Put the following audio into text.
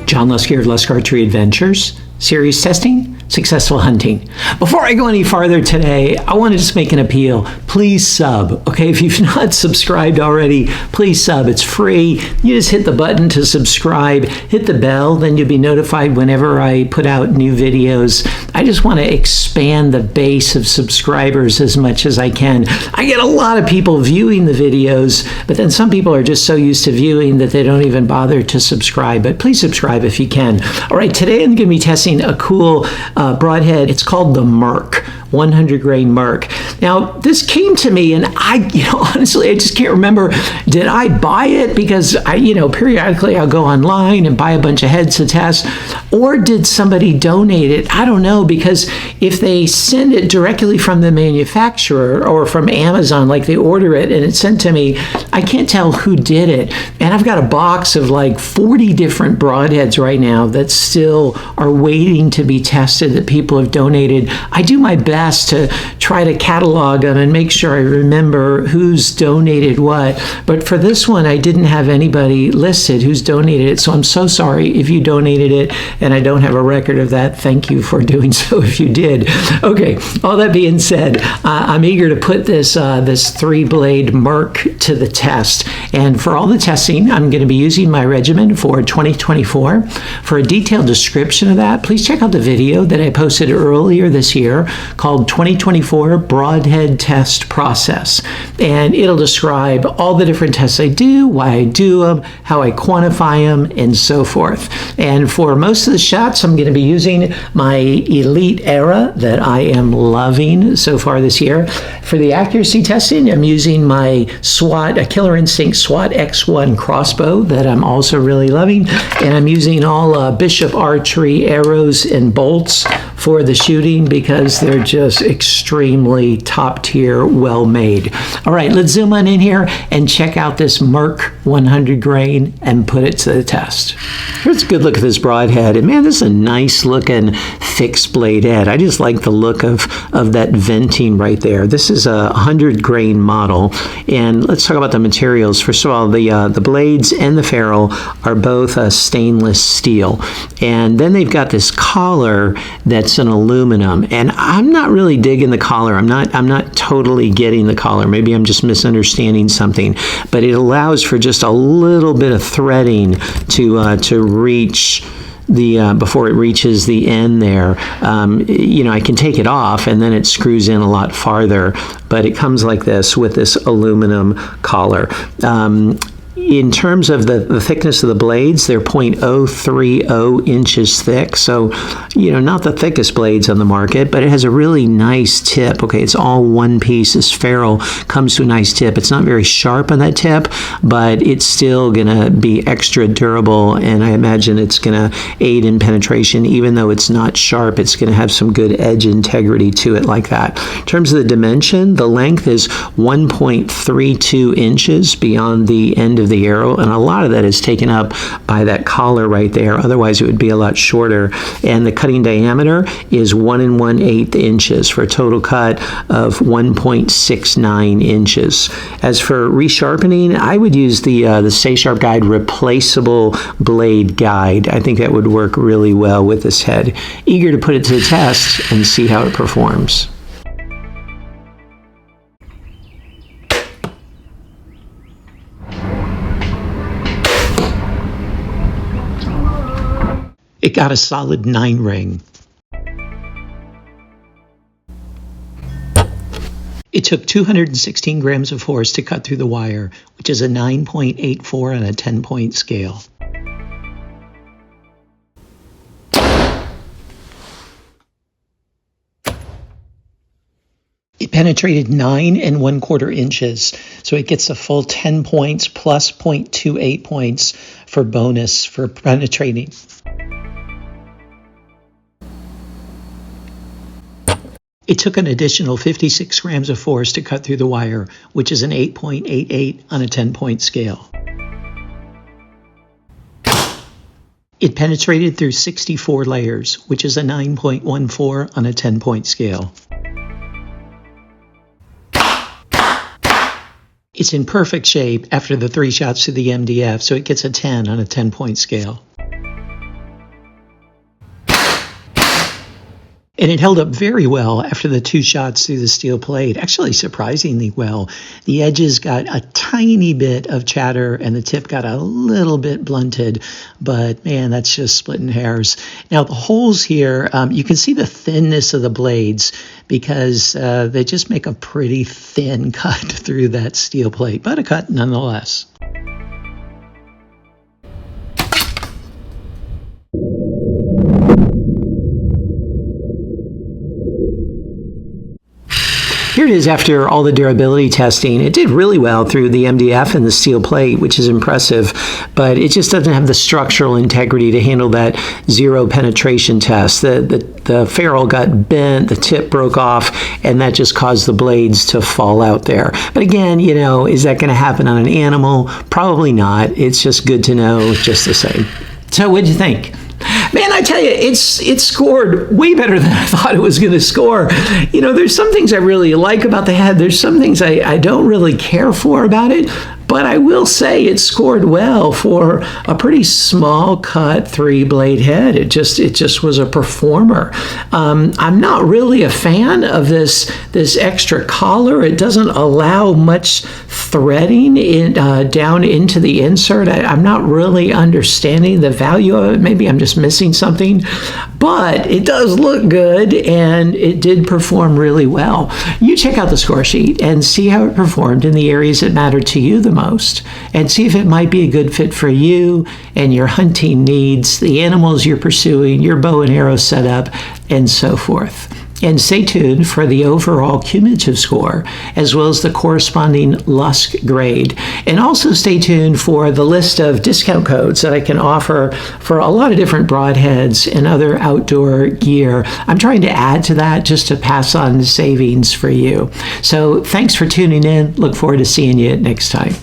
John Lusker of Lusker Archery Adventures. Serious testing, successful hunting. Before I go any farther today, I want to just make an appeal. Please sub, okay? If you've not subscribed already, please sub. It's free. You just hit the button to subscribe, hit the bell, then you'll be notified whenever I put out new videos. I just want to expand the base of subscribers as much as I can. I get a lot of people viewing the videos, but then some people are just so used to viewing that they don't even bother to subscribe. But please subscribe if you can. All right, today I'm going to be testing a cool broadhead. It's called the Merc, 100 grain Merc. Now, this came to me, and honestly, I just can't remember. Did I buy it because periodically I'll go online and buy a bunch of heads to test, or did somebody donate it? I don't know, because if they send it directly from the manufacturer or from Amazon, like they order it and it's sent to me, I can't tell who did it. And I've got a box of like 40 different broadheads right now that still are waiting to be tested that people have donated. I do my best to try to catalog them and make sure I remember who's donated what. But for this one, I didn't have anybody listed who's donated it. So I'm so sorry if you donated it and I don't have a record of that. Thank you for doing so if you did. Okay, all that being said, I'm eager to put this three-blade Merc to the test. And for all the testing, I'm going to be using my regimen for 2024. For a detailed description of that, please check out the video that I posted earlier this year called 2024 Broadhead Test Process. And it'll describe all the different tests I do, why I do them, how I quantify them, and so forth. And for most of the shots, I'm going to be using my Elite Era that I am loving so far this year. For the accuracy testing, I'm using my Killer Instinct SWAT X1 crossbow that I'm also really loving. And I'm using all Bishop Archery arrows and bolts for the shooting because they're just extremely top tier, well made. All right, let's zoom on in here and check out this Merc 100 grain and put it to the test. Here's a good look at this broadhead, and man, this is a nice looking fixed blade head. I just like the look of that venting right there. This is a 100 grain model, and let's talk about the materials. First of all, the blades and the ferrule are both stainless steel, and then they've got this collar that's an aluminum, and I'm not really digging the collar. I'm not totally getting the collar. Maybe I'm just misunderstanding something, but it allows for just a little bit of threading to reach the before it reaches the end there. I can take it off and then it screws in a lot farther, but it comes like this with this aluminum collar. In terms of the thickness of the blades, they're 0.030 inches thick. So, not the thickest blades on the market, but it has a really nice tip. Okay, it's all one piece. This ferrule comes to a nice tip. It's not very sharp on that tip, but it's still going to be extra durable, and I imagine it's going to aid in penetration. Even though it's not sharp, it's going to have some good edge integrity to it like that. In terms of the dimension, the length is 1.32 inches beyond the end of the arrow, and a lot of that is taken up by that collar right there. Otherwise, it would be a lot shorter. And the cutting diameter is 1 1/8 inches for a total cut of 1.69 inches. As for resharpening, I would use the Stay Sharp Guide replaceable blade guide. I think that would work really well with this head. Eager to put it to the test and see how it performs. It got a solid 9 ring. It took 216 grams of force to cut through the wire, which is a 9.84 on a 10-point scale. It penetrated 9 1/4 inches, so it gets a full 10 points plus 0.28 points for bonus for penetrating. It took an additional 56 grams of force to cut through the wire, which is an 8.88 on a 10-point scale. It penetrated through 64 layers, which is a 9.14 on a 10-point scale. It's in perfect shape after the 3 shots to the MDF, so it gets a 10 on a 10-point scale. And it held up very well after the 2 shots through the steel plate, actually surprisingly well. The edges got a tiny bit of chatter and the tip got a little bit blunted, but man, that's just splitting hairs. Now the holes here, you can see the thinness of the blades because they just make a pretty thin cut through that steel plate, but a cut nonetheless. Here it is after all the durability testing. It did really well through the MDF and the steel plate, which is impressive, but it just doesn't have the structural integrity to handle that 0 penetration test. The ferrule got bent, the tip broke off, and that just caused the blades to fall out there. But again, you know, is that going to happen on an animal? Probably not. It's just good to know just the same. So what'd you think? Man, I tell you, it scored way better than I thought it was going to score. You know, there's some things I really like about the head. There's some things I don't really care for about it. But I will say it scored well for a pretty small cut 3-blade head. It just was a performer. I'm not really a fan of this extra collar. It doesn't allow much threading down into the insert. I'm not really understanding the value of it. Maybe I'm just missing something. But it does look good, and it did perform really well. You check out the score sheet and see how it performed in the areas that matter to you the most, and see if it might be a good fit for you and your hunting needs, the animals you're pursuing, your bow and arrow setup, and so forth. And stay tuned for the overall cumulative score, as well as the corresponding Lusk grade. And also stay tuned for the list of discount codes that I can offer for a lot of different broadheads and other outdoor gear. I'm trying to add to that just to pass on the savings for you. So thanks for tuning in. Look forward to seeing you next time.